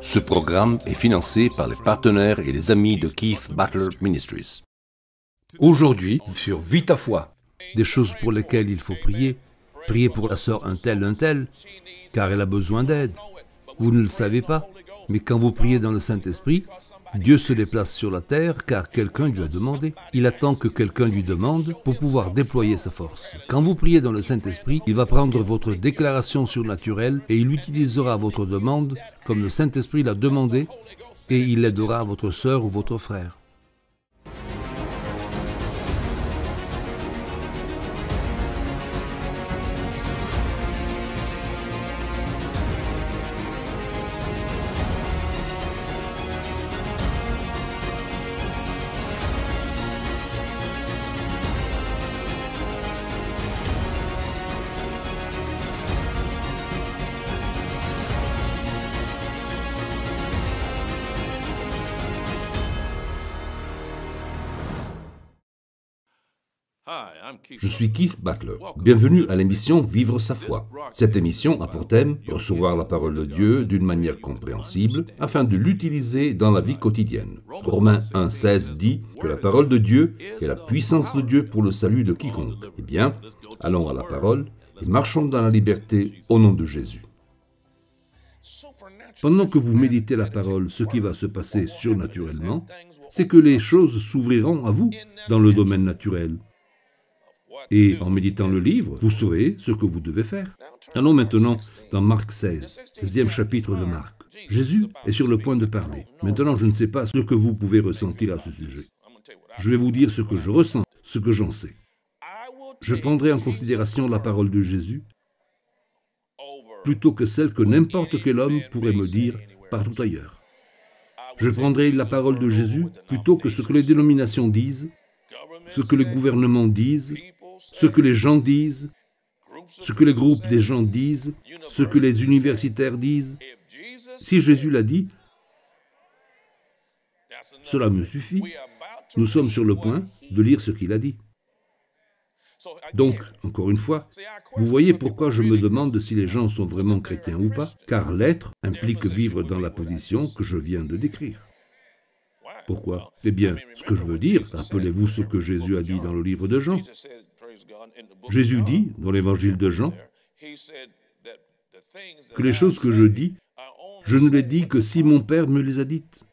Ce programme est financé par les partenaires et les amis de Keith Butler Ministries. Aujourd'hui, sur Vita Foi, des choses pour lesquelles il faut prier. Priez pour la sœur un tel, car elle a besoin d'aide. Vous ne le savez pas, mais quand vous priez dans le Saint-Esprit, Dieu se déplace sur la terre car quelqu'un lui a demandé. Il attend que quelqu'un lui demande pour pouvoir déployer sa force. Quand vous priez dans le Saint-Esprit, il va prendre votre déclaration surnaturelle et il utilisera votre demande comme le Saint-Esprit l'a demandé et il aidera votre sœur ou votre frère. Je suis Keith Butler. Bienvenue à l'émission Vivre sa foi. Cette émission a pour thème recevoir la parole de Dieu d'une manière compréhensible afin de l'utiliser dans la vie quotidienne. Romains 1,16 dit que la parole de Dieu est la puissance de Dieu pour le salut de quiconque. Eh bien, allons à la parole et marchons dans la liberté au nom de Jésus. Pendant que vous méditez la parole, ce qui va se passer surnaturellement, c'est que les choses s'ouvriront à vous dans le domaine naturel. Et en méditant le livre, vous saurez ce que vous devez faire. Allons maintenant dans Marc 16, 16e chapitre de Marc. Jésus est sur le point de parler. Maintenant, je ne sais pas ce que vous pouvez ressentir à ce sujet. Je vais vous dire ce que je ressens, ce que j'en sais. Je prendrai en considération la parole de Jésus plutôt que celle que n'importe quel homme pourrait me dire partout ailleurs. Je prendrai la parole de Jésus plutôt que ce que les dénominations disent, ce que les gouvernements disent, ce que les gens disent, ce que les groupes des gens disent, ce que les universitaires disent. Si Jésus l'a dit, cela me suffit. Nous sommes sur le point de lire ce qu'il a dit. Donc, encore une fois, vous voyez pourquoi je me demande si les gens sont vraiment chrétiens ou pas, car l'être implique vivre dans la position que je viens de décrire. Pourquoi? Eh bien, ce que je veux dire, rappelez-vous ce que Jésus a dit dans le livre de Jean. Jésus dit, dans l'évangile de Jean, que les choses que je dis, je ne les dis que si mon Père me les a dites.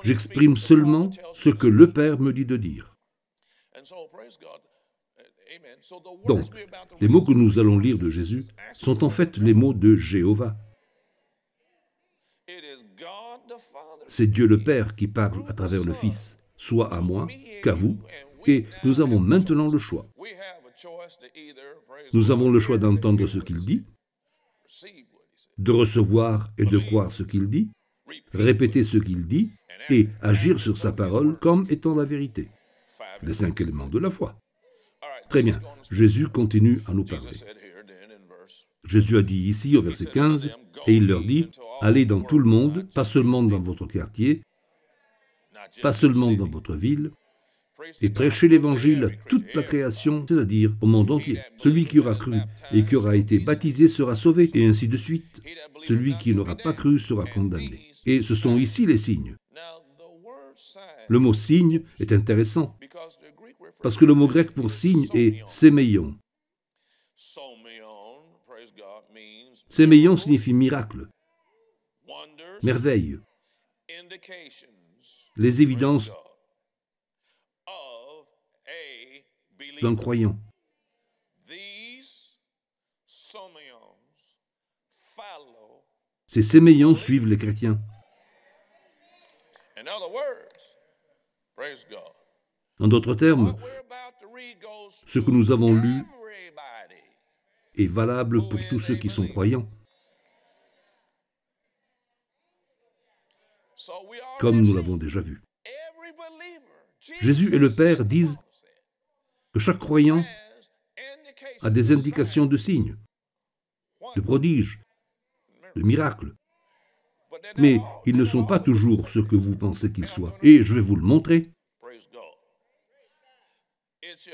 J'exprime seulement ce que le Père me dit de dire. Donc, les mots que nous allons lire de Jésus sont en fait les mots de Jéhovah. C'est Dieu le Père qui parle à travers le Fils, soit à moi qu'à vous, et nous avons maintenant le choix. Nous avons le choix d'entendre ce qu'il dit, de recevoir et de croire ce qu'il dit, répéter ce qu'il dit et agir sur sa parole comme étant la vérité. Les 5 éléments de la foi. Très bien, Jésus continue à nous parler. Jésus a dit ici au verset 15, et il leur dit, allez dans tout le monde, pas seulement dans votre quartier, pas seulement dans votre ville, et prêchez l'évangile à toute la création, c'est-à-dire au monde entier. Celui qui aura cru et qui aura été baptisé sera sauvé, et ainsi de suite. Celui qui n'aura pas cru sera condamné. Et ce sont ici les signes. Le mot signe est intéressant, parce que le mot grec pour signe est sémeion. Sémeion signifie miracle, merveille, les évidences d'un croyant. Ces sémeillons suivent les chrétiens. En d'autres termes, ce que nous avons lu est valable pour tous ceux qui sont croyants. Comme nous l'avons déjà vu. Jésus et le Père disent que chaque croyant a des indications de signes, de prodiges, de miracles. Mais ils ne sont pas toujours ce que vous pensez qu'ils soient. Et je vais vous le montrer.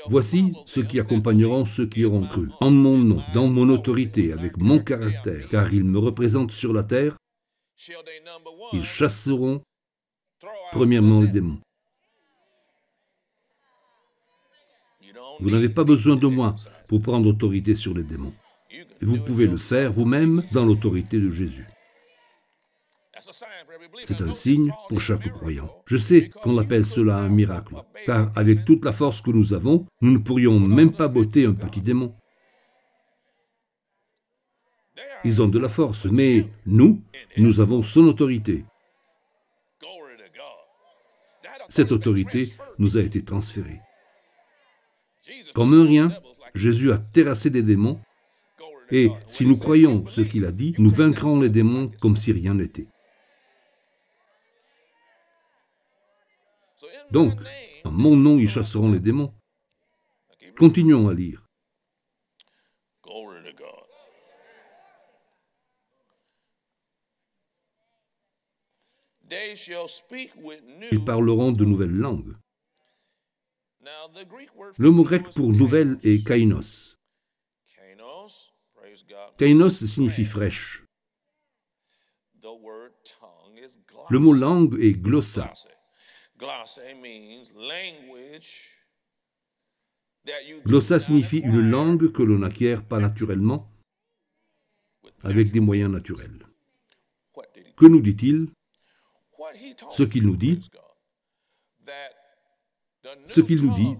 Voici ceux qui accompagneront ceux qui auront cru, en mon nom, dans mon autorité, avec mon caractère, car ils me représentent sur la terre. Ils chasseront premièrement les démons. Vous n'avez pas besoin de moi pour prendre autorité sur les démons. Vous pouvez le faire vous-même dans l'autorité de Jésus. C'est un signe pour chaque croyant. Je sais qu'on appelle cela un miracle, car avec toute la force que nous avons, nous ne pourrions même pas botter un petit démon. Ils ont de la force, mais nous avons son autorité. Cette autorité nous a été transférée. Comme un rien, Jésus a terrassé des démons, et si nous croyons ce qu'il a dit, nous vaincrons les démons comme si rien n'était. Donc, en mon nom, ils chasseront les démons. Continuons à lire. Ils parleront de nouvelles langues. Le mot grec pour nouvelle est kainos. Kainos signifie fraîche. Le mot langue est glossa. Glossa signifie une langue que l'on n'acquiert pas naturellement, avec des moyens naturels. Que nous dit-il? Ce qu'il nous dit,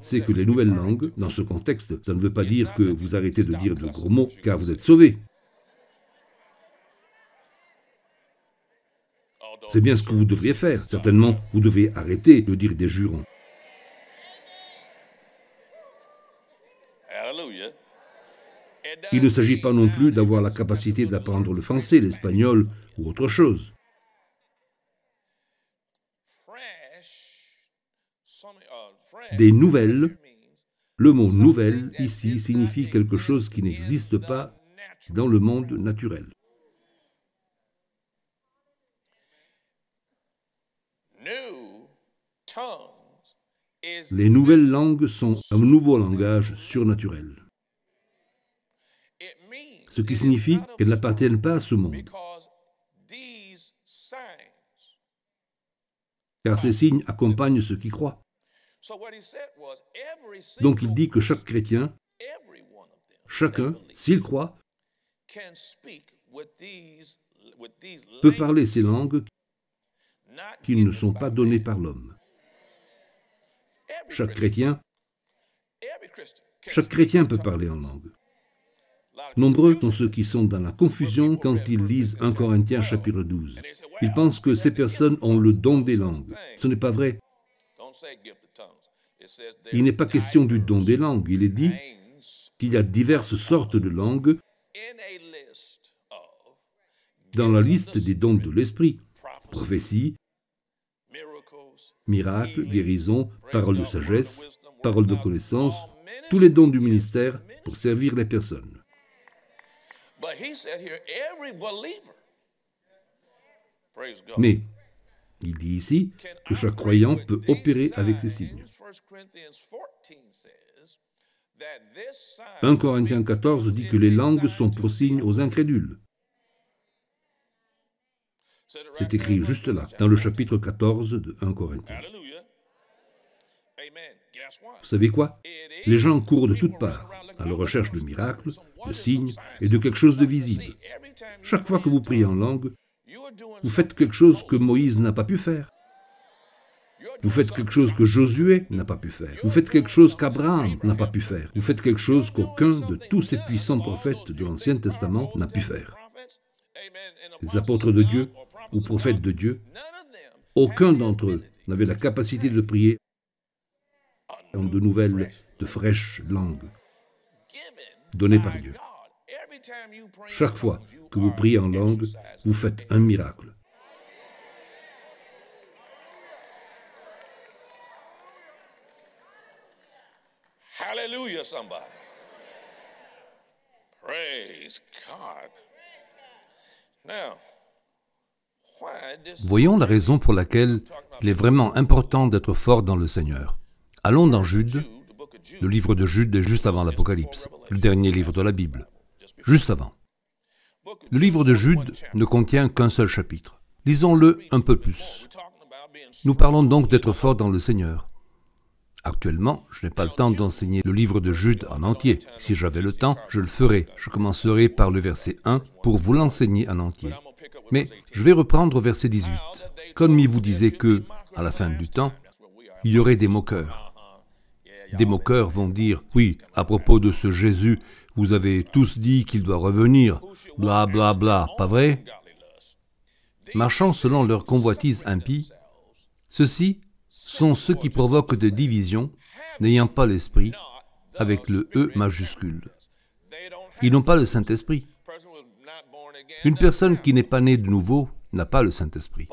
c'est que les nouvelles langues, dans ce contexte, ça ne veut pas dire que vous arrêtez de dire de gros mots, car vous êtes sauvés. C'est bien ce que vous devriez faire. Certainement, vous devez arrêter de dire des jurons. Il ne s'agit pas non plus d'avoir la capacité d'apprendre le français, l'espagnol ou autre chose. Des nouvelles, le mot « nouvelle » ici signifie quelque chose qui n'existe pas dans le monde naturel. Les nouvelles langues sont un nouveau langage surnaturel. Ce qui signifie qu'elles n'appartiennent pas à ce monde. Car ces signes accompagnent ceux qui croient. Donc il dit que chaque chrétien, chacun, s'il croit, peut parler ces langues qui ne sont pas données par l'homme. Chaque chrétien peut parler en langue. Nombreux sont ceux qui sont dans la confusion quand ils lisent 1 Corinthiens chapitre 12. Ils pensent que ces personnes ont le don des langues. Ce n'est pas vrai. Il n'est pas question du don des langues. Il est dit qu'il y a diverses sortes de langues dans la liste des dons de l'esprit. Prophétie, miracles, guérison, parole de sagesse, parole de connaissance, tous les dons du ministère pour servir les personnes. Mais il dit ici que chaque croyant peut opérer avec ces signes. 1 Corinthiens 14 dit que les langues sont pour signe aux incrédules. C'est écrit juste là, dans le chapitre 14 de 1 Corinthiens. Vous savez quoi? Les gens courent de toutes parts, à la recherche de miracles, de signes et de quelque chose de visible. Chaque fois que vous priez en langue, vous faites quelque chose que Moïse n'a pas pu faire. Vous faites quelque chose que Josué n'a pas pu faire. Vous faites quelque chose qu'Abraham n'a pas pu faire. Vous faites quelque chose qu'aucun de tous ces puissants prophètes de l'Ancien Testament n'a pu faire. Les apôtres de Dieu ou prophètes de Dieu, aucun d'entre eux n'avait la capacité de prier en de nouvelles, de fraîches langues données par Dieu. Chaque fois que vous priez en langue, vous faites un miracle. Hallelujah, somebody. Praise God. Now, voyons la raison pour laquelle il est vraiment important d'être fort dans le Seigneur. Allons dans Jude, Le livre de Jude est juste avant l'Apocalypse, le dernier livre de la Bible, juste avant. Le livre de Jude ne contient qu'un seul chapitre. Lisons-le un peu plus. Nous parlons donc d'être forts dans le Seigneur. Actuellement, je n'ai pas le temps d'enseigner le livre de Jude en entier. Si j'avais le temps, je le ferais. Je commencerai par le verset 1 pour vous l'enseigner en entier. Mais je vais reprendre au verset 18. Comme il vous disait que, à la fin du temps, il y aurait des moqueurs. Des moqueurs vont dire, oui, à propos de ce Jésus, vous avez tous dit qu'il doit revenir, bla bla bla, pas vrai? Marchant selon leur convoitise impie, ceux-ci sont ceux qui provoquent des divisions, n'ayant pas l'esprit, avec le E majuscule. Ils n'ont pas le Saint-Esprit. Une personne qui n'est pas née de nouveau n'a pas le Saint-Esprit.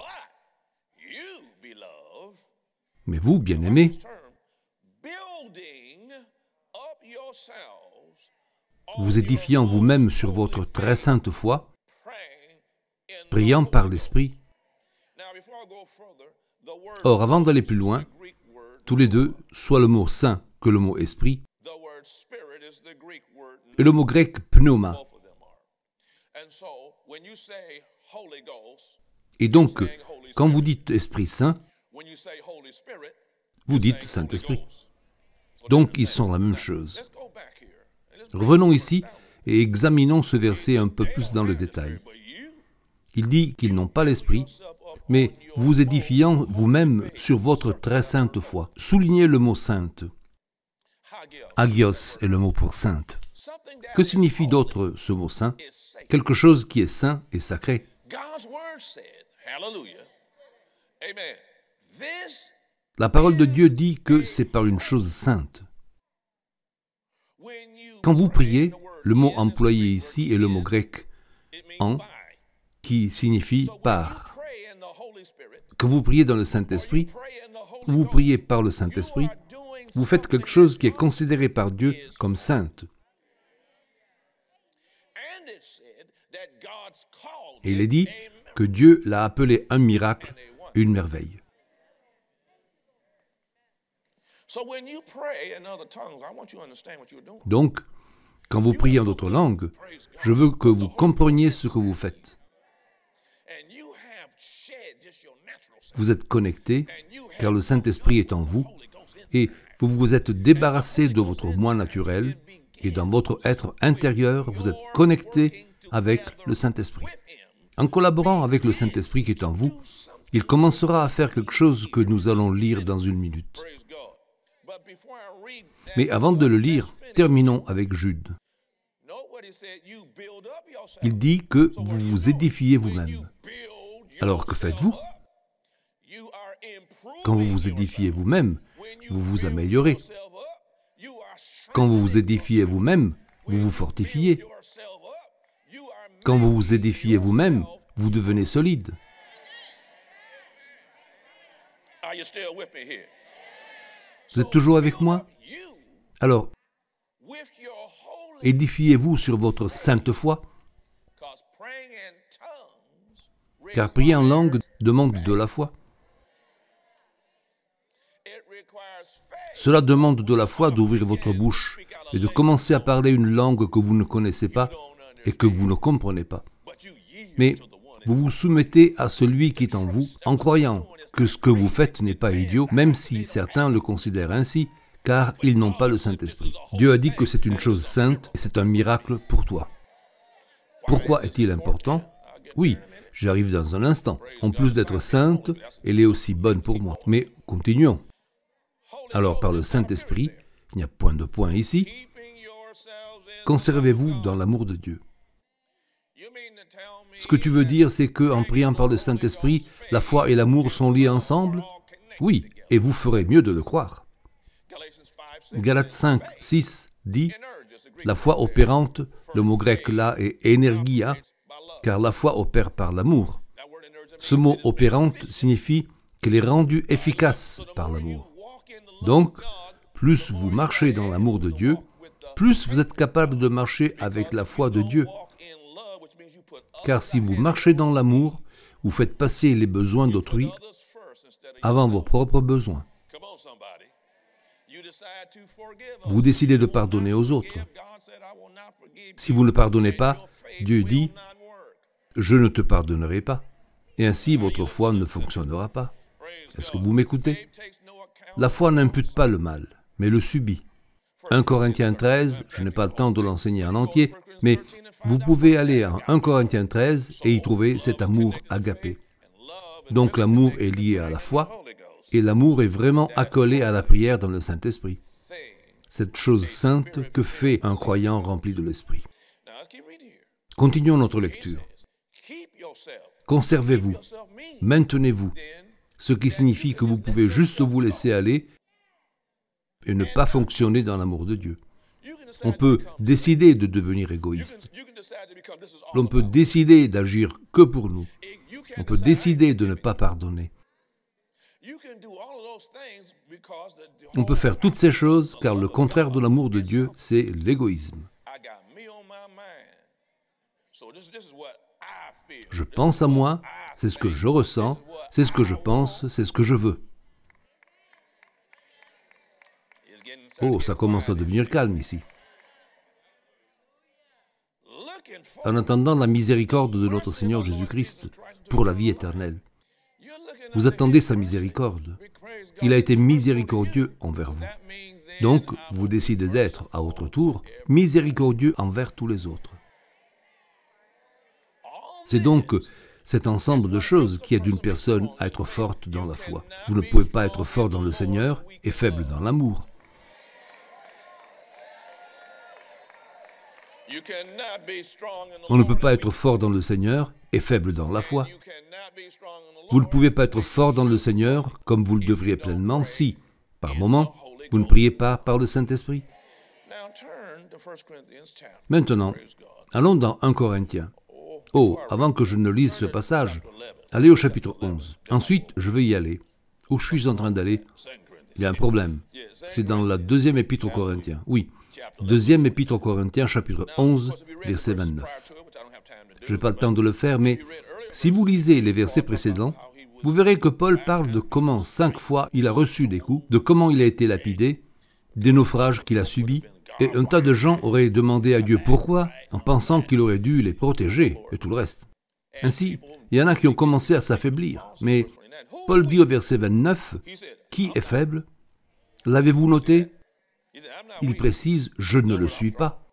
Mais vous, bien-aimés, vous édifiant vous-même sur votre très sainte foi, priant par l'Esprit. Or, avant d'aller plus loin, tous les deux, soit le mot saint que le mot esprit, et le mot grec pneuma. Et donc, quand vous dites Esprit Saint, vous dites Saint-Esprit. Donc, ils sont la même chose. Revenons ici et examinons ce verset un peu plus dans le détail. Il dit qu'ils n'ont pas l'Esprit, mais vous édifiant vous-même sur votre très sainte foi. Soulignez le mot sainte. Hagios est le mot pour sainte. Que signifie d'autre ce mot saint? Quelque chose qui est saint et sacré. La parole de Dieu dit que c'est par une chose sainte. Quand vous priez, le mot employé ici est le mot grec « en », qui signifie « par ». Quand vous priez dans le Saint-Esprit, ou vous priez par le Saint-Esprit, vous faites quelque chose qui est considéré par Dieu comme sainte. Et il est dit que Dieu l'a appelé un miracle, une merveille. Donc, quand vous priez en d'autres langues, je veux que vous compreniez ce que vous faites. Vous êtes connectés, car le Saint-Esprit est en vous, et vous vous êtes débarrassé de votre moi naturel, et dans votre être intérieur, vous êtes connectés avec le Saint-Esprit. En collaborant avec le Saint-Esprit qui est en vous, il commencera à faire quelque chose que nous allons lire dans une minute. Mais avant de le lire, terminons avec Jude. Il dit que vous vous édifiez vous-même. Alors que faites-vous? Quand vous vous édifiez vous-même, vous vous améliorez. Quand vous vous édifiez vous-même, vous vous fortifiez. Quand vous vous édifiez vous-même, vous devenez solide. Vous êtes toujours avec moi? Alors, édifiez-vous sur votre sainte foi, car prier en langue demande de la foi. Cela demande de la foi d'ouvrir votre bouche et de commencer à parler une langue que vous ne connaissez pas et que vous ne comprenez pas. Mais vous vous soumettez à celui qui est en vous en croyant que ce que vous faites n'est pas idiot, même si certains le considèrent ainsi, car ils n'ont pas le Saint-Esprit. Dieu a dit que c'est une chose sainte et c'est un miracle pour toi. Pourquoi est-il important? Oui, j'arrive dans un instant. En plus d'être sainte, elle est aussi bonne pour moi. Mais continuons. Alors, par le Saint-Esprit, il n'y a point de point ici, conservez-vous dans l'amour de Dieu. Ce que tu veux dire, c'est qu'en priant par le Saint-Esprit, la foi et l'amour sont liés ensemble? Oui, et vous ferez mieux de le croire. Galates 5, 6 dit, la foi opérante, le mot grec là est énergia, car la foi opère par l'amour. Ce mot opérante signifie qu'elle est rendue efficace par l'amour. Donc, plus vous marchez dans l'amour de Dieu, plus vous êtes capable de marcher avec la foi de Dieu. Car si vous marchez dans l'amour, vous faites passer les besoins d'autrui avant vos propres besoins. Vous décidez de pardonner aux autres. Si vous ne pardonnez pas, Dieu dit « Je ne te pardonnerai pas ». Et ainsi, votre foi ne fonctionnera pas. Est-ce que vous m'écoutez? La foi n'impute pas le mal, mais le subit. 1 Corinthiens 13, je n'ai pas le temps de l'enseigner en entier, mais vous pouvez aller en 1 Corinthiens 13 et y trouver cet amour agapé. Donc l'amour est lié à la foi, et l'amour est vraiment accolé à la prière dans le Saint-Esprit. Cette chose sainte que fait un croyant rempli de l'Esprit. Continuons notre lecture. Conservez-vous, maintenez-vous, ce qui signifie que vous pouvez juste vous laisser aller et ne pas fonctionner dans l'amour de Dieu. On peut décider de devenir égoïste. On peut décider d'agir que pour nous. On peut décider de ne pas pardonner. On peut faire toutes ces choses car le contraire de l'amour de Dieu, c'est l'égoïsme. Je pense à moi, c'est ce que je ressens, c'est ce que je pense, c'est ce que je veux. Oh, ça commence à devenir calme ici. En attendant la miséricorde de notre Seigneur Jésus-Christ pour la vie éternelle. Vous attendez sa miséricorde. Il a été miséricordieux envers vous. Donc, vous décidez d'être, à votre tour, miséricordieux envers tous les autres. C'est donc cet ensemble de choses qui aide une personne à être forte dans la foi. Vous ne pouvez pas être fort dans le Seigneur et faible dans l'amour. On ne peut pas être fort dans le Seigneur et faible dans la foi. Vous ne pouvez pas être fort dans le Seigneur comme vous le devriez pleinement si, par moment, vous ne priez pas par le Saint-Esprit. Maintenant, allons dans 1 Corinthiens. Oh, avant que je ne lise ce passage, allez au chapitre 11. Ensuite, je vais y aller. Où je suis en train d'aller? Il y a un problème. C'est dans la deuxième épître aux Corinthiens. Oui, deuxième épître aux Corinthiens, chapitre 11, verset 29. Je n'ai pas le temps de le faire, mais si vous lisez les versets précédents, vous verrez que Paul parle de comment 5 fois il a reçu des coups, de comment il a été lapidé, des naufrages qu'il a subis, et un tas de gens auraient demandé à Dieu pourquoi, en pensant qu'il aurait dû les protéger, et tout le reste. Ainsi, il y en a qui ont commencé à s'affaiblir, mais Paul dit au verset 29, « Qui est faible? L'avez-vous noté? » Il précise, « Je ne le suis pas. »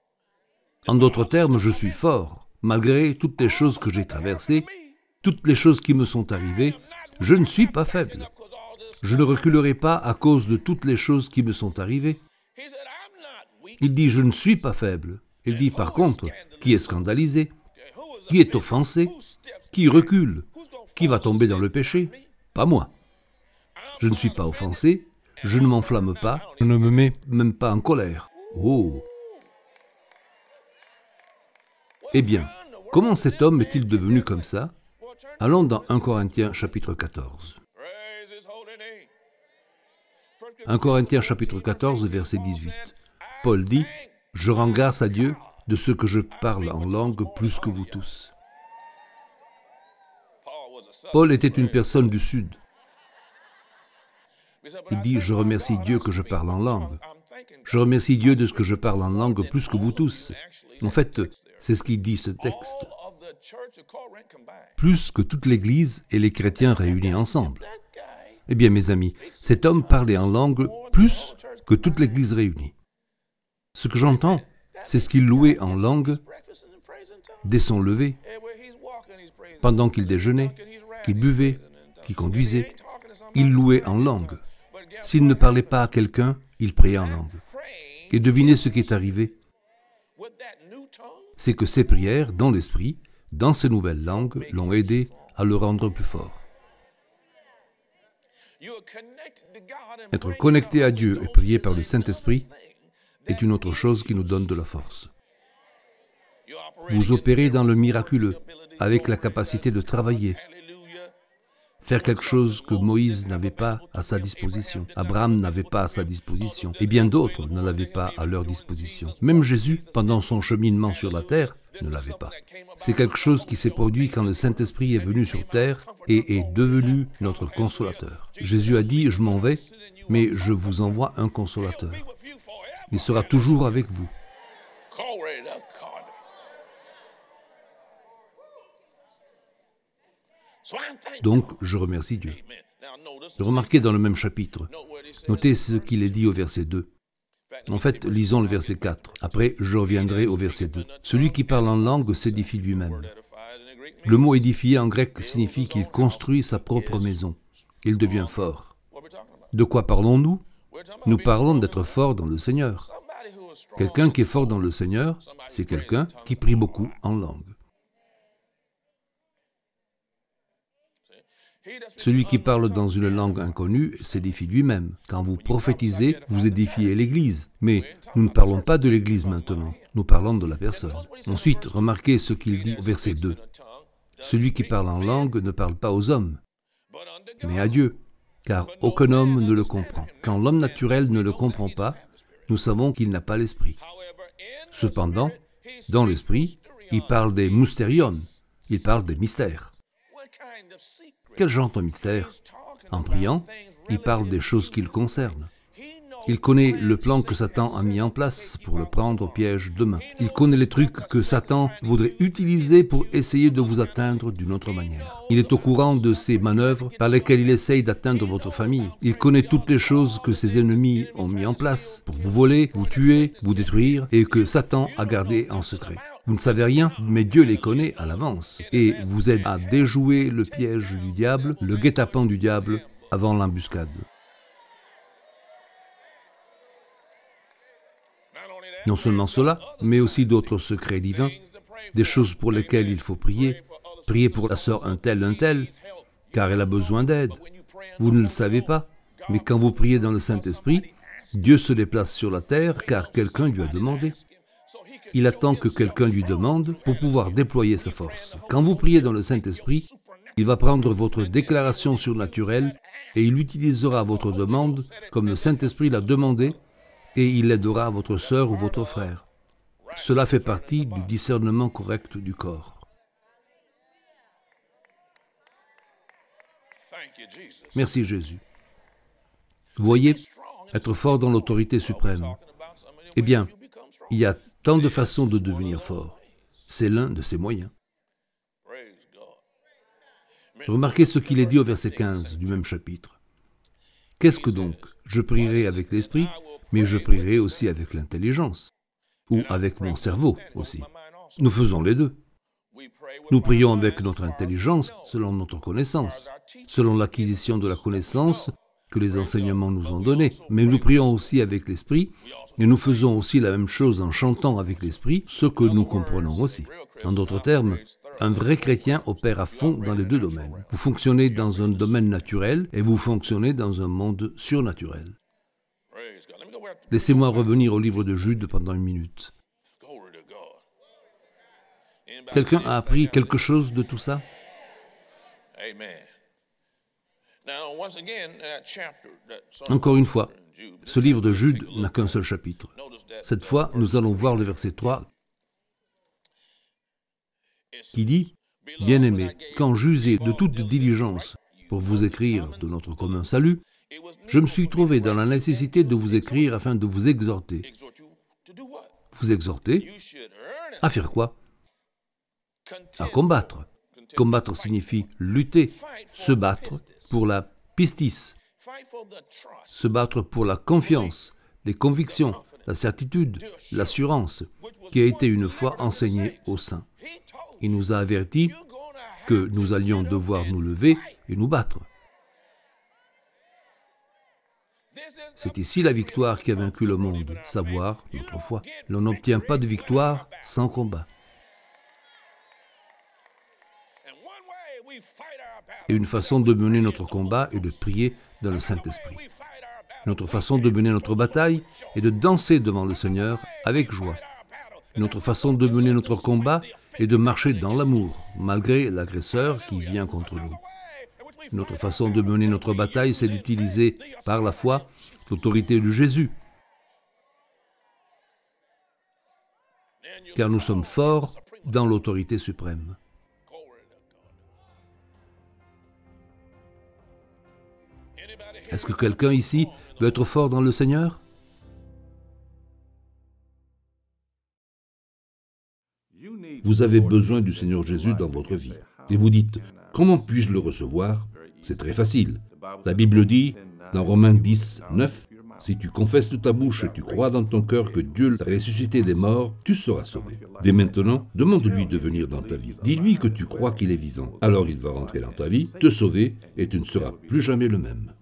En d'autres termes, je suis fort, malgré toutes les choses que j'ai traversées, toutes les choses qui me sont arrivées, je ne suis pas faible. Je ne reculerai pas à cause de toutes les choses qui me sont arrivées. Il dit, je ne suis pas faible. Il dit, par contre, qui est scandalisé? Qui est offensé? Qui recule? Qui va tomber dans le péché? Pas moi. Je ne suis pas offensé, je ne m'enflamme pas, je ne me mets même pas en colère. Oh! Eh bien, comment cet homme est-il devenu comme ça? Allons dans 1 Corinthiens chapitre 14. 1 Corinthiens chapitre 14, verset 18. Paul dit, « Je rends grâce à Dieu de ce que je parle en langue plus que vous tous. » Paul était une personne du Sud. Il dit, « Je remercie Dieu que je parle en langue. Je remercie Dieu de ce que je parle en langue plus que vous tous. » En fait, c'est ce qu'il dit ce texte. Plus que toute l'Église et les chrétiens réunis ensemble. Eh bien, mes amis, cet homme parlait en langue plus que toute l'Église réunie. Ce que j'entends, c'est ce qu'il louait en langue dès son lever, pendant qu'il déjeunait, qu'il buvait, qu'il conduisait. Il louait en langue. S'il ne parlait pas à quelqu'un, il priait en langue. Et devinez ce qui est arrivé. C'est que ses prières, dans l'esprit, dans ces nouvelles langues, l'ont aidé à le rendre plus fort. Être connecté à Dieu et prier par le Saint-Esprit est une autre chose qui nous donne de la force. Vous opérez dans le miraculeux, avec la capacité de travailler. faire quelque chose que Moïse n'avait pas à sa disposition, Abraham n'avait pas à sa disposition, et bien d'autres ne l'avaient pas à leur disposition. Même Jésus, pendant son cheminement sur la terre, ne l'avait pas. C'est quelque chose qui s'est produit quand le Saint-Esprit est venu sur terre et est devenu notre consolateur. Jésus a dit, « Je m'en vais, mais je vous envoie un consolateur. Il sera toujours avec vous. » Donc, je remercie Dieu. Remarquez dans le même chapitre, notez ce qu'il est dit au verset 2. En fait, lisons le verset 4. Après, je reviendrai au verset 2. Celui qui parle en langue s'édifie lui-même. Le mot édifier en grec signifie qu'il construit sa propre maison. Il devient fort. De quoi parlons-nous? Nous parlons d'être fort dans le Seigneur. Quelqu'un qui est fort dans le Seigneur, c'est quelqu'un qui prie beaucoup en langue. Celui qui parle dans une langue inconnue s'édifie lui-même. Quand vous prophétisez, vous édifiez l'Église. Mais nous ne parlons pas de l'Église maintenant, nous parlons de la personne. Ensuite, remarquez ce qu'il dit au verset 2. Celui qui parle en langue ne parle pas aux hommes, mais à Dieu, car aucun homme ne le comprend. Quand l'homme naturel ne le comprend pas, nous savons qu'il n'a pas l'esprit. Cependant, dans l'esprit, il parle des mystérions, il parle des mystères. Quel genre de mystère? En priant, il parle des choses qui le concernent. Il connaît le plan que Satan a mis en place pour le prendre au piège demain. Il connaît les trucs que Satan voudrait utiliser pour essayer de vous atteindre d'une autre manière. Il est au courant de ces manœuvres par lesquelles il essaye d'atteindre votre famille. Il connaît toutes les choses que ses ennemis ont mis en place pour vous voler, vous tuer, vous détruire et que Satan a gardé en secret. Vous ne savez rien, mais Dieu les connaît à l'avance et vous aide à déjouer le piège du diable, le guet-apens du diable avant l'embuscade. Non seulement cela, mais aussi d'autres secrets divins, des choses pour lesquelles il faut prier. Priez pour la sœur un tel, car elle a besoin d'aide. Vous ne le savez pas, mais quand vous priez dans le Saint-Esprit, Dieu se déplace sur la terre car quelqu'un lui a demandé. Il attend que quelqu'un lui demande pour pouvoir déployer sa force. Quand vous priez dans le Saint-Esprit, il va prendre votre déclaration surnaturelle et il utilisera votre demande comme le Saint-Esprit l'a demandé et il aidera votre sœur ou votre frère. Cela fait partie du discernement correct du corps. Merci Jésus. Vous voyez, être fort dans l'autorité suprême. Eh bien, il y a tant de façons de devenir fort. C'est l'un de ces moyens. Remarquez ce qu'il est dit au verset 15 du même chapitre. Qu'est-ce que donc? Je prierai avec l'esprit, mais je prierai aussi avec l'intelligence, ou avec mon cerveau aussi. Nous faisons les deux. Nous prions avec notre intelligence, selon notre connaissance, selon l'acquisition de la connaissance que les enseignements nous ont donnée. Mais nous prions aussi avec l'esprit, et nous faisons aussi la même chose en chantant avec l'esprit, ce que nous comprenons aussi. En d'autres termes, un vrai chrétien opère à fond dans les deux domaines. Vous fonctionnez dans un domaine naturel et vous fonctionnez dans un monde surnaturel. Laissez-moi revenir au livre de Jude pendant une minute. Quelqu'un a appris quelque chose de tout ça? Encore une fois, ce livre de Jude n'a qu'un seul chapitre. Cette fois, nous allons voir le verset 3 qui dit « Bien-aimés, quand j'usais de toute diligence pour vous écrire de notre commun salut, je me suis trouvé dans la nécessité de vous écrire afin de vous exhorter. » Vous exhorter? À faire quoi? À combattre. Combattre signifie lutter, se battre pour la pistis, se battre pour la confiance, les convictions, la certitude, l'assurance qui a été une fois enseignée aux saints. Il nous a avertis que nous allions devoir nous lever et nous battre. C'est ici la victoire qui a vaincu le monde, savoir notre foi. L'on n'obtient pas de victoire sans combat. Et une façon de mener notre combat est de prier dans le Saint-Esprit. Notre façon de mener notre bataille est de danser devant le Seigneur avec joie. Notre façon de mener notre combat est de marcher dans l'amour, malgré l'agresseur qui vient contre nous. Notre façon de mener notre bataille, c'est d'utiliser, par la foi, l'autorité de Jésus. Car nous sommes forts dans l'autorité suprême. Est-ce que quelqu'un ici veut être fort dans le Seigneur? Vous avez besoin du Seigneur Jésus dans votre vie. Et vous dites, comment puis-je le recevoir? C'est très facile. La Bible dit, dans Romains 10, 9, « Si tu confesses de ta bouche et tu crois dans ton cœur que Dieu l'a ressuscité des morts, tu seras sauvé. » Dès maintenant, demande-lui de venir dans ta vie. Dis-lui que tu crois qu'il est vivant. Alors il va rentrer dans ta vie, te sauver, et tu ne seras plus jamais le même.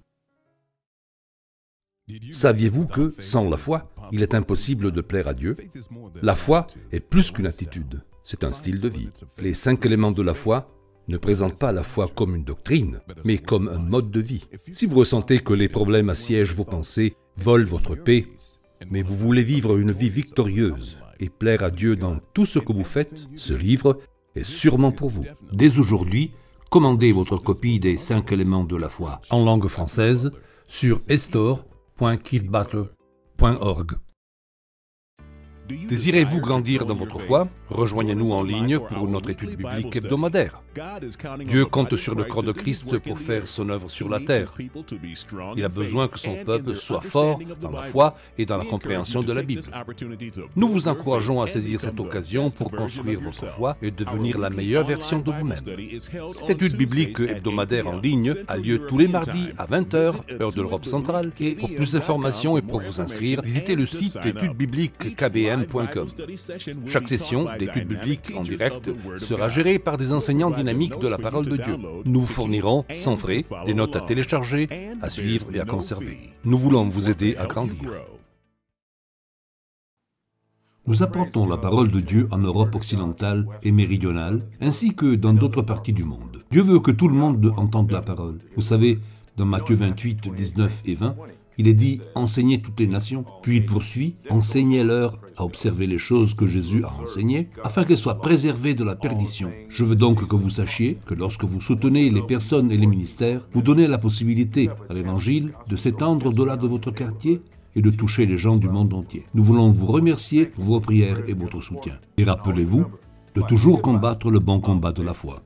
Saviez-vous que, sans la foi, il est impossible de plaire à Dieu? La foi est plus qu'une attitude, c'est un style de vie. Les 5 éléments de la foi ne présentent pas la foi comme une doctrine, mais comme un mode de vie. Si vous ressentez que les problèmes assiègent vos pensées, volent votre paix, mais vous voulez vivre une vie victorieuse et plaire à Dieu dans tout ce que vous faites, ce livre est sûrement pour vous. Dès aujourd'hui, commandez votre copie des 5 éléments de la foi En langue française, sur store.keithbutler.org. Désirez-vous grandir dans votre foi? Rejoignez-nous en ligne pour notre étude biblique hebdomadaire. Dieu compte sur le corps de Christ pour faire son œuvre sur la terre. Il a besoin que son peuple soit fort dans la foi et dans la compréhension de la Bible. Nous vous encourageons à saisir cette occasion pour construire votre foi et devenir la meilleure version de vous-même. Cette étude biblique hebdomadaire en ligne a lieu tous les mardis à 20h, heure de l'Europe centrale. Et pour plus d'informations et pour vous inscrire, visitez le site étudebiblique.kbn.com. Chaque session d'études bibliques en direct sera gérée par des enseignants dynamiques de la parole de Dieu. Nous vous fournirons, sans frais, des notes à télécharger, à suivre et à conserver. Nous voulons vous aider à grandir. Nous apportons la parole de Dieu en Europe occidentale et méridionale, ainsi que dans d'autres parties du monde. Dieu veut que tout le monde entende la parole. Vous savez, dans Matthieu 28, 19 et 20, il est dit « Enseignez toutes les nations ». Puis il poursuit « Enseignez-leur à observer les choses que Jésus a enseignées, afin qu'elles soient préservées de la perdition. Je veux donc que vous sachiez que lorsque vous soutenez les personnes et les ministères, vous donnez la possibilité à l'Évangile de s'étendre au-delà de votre quartier et de toucher les gens du monde entier. Nous voulons vous remercier pour vos prières et votre soutien. Et rappelez-vous de toujours combattre le bon combat de la foi.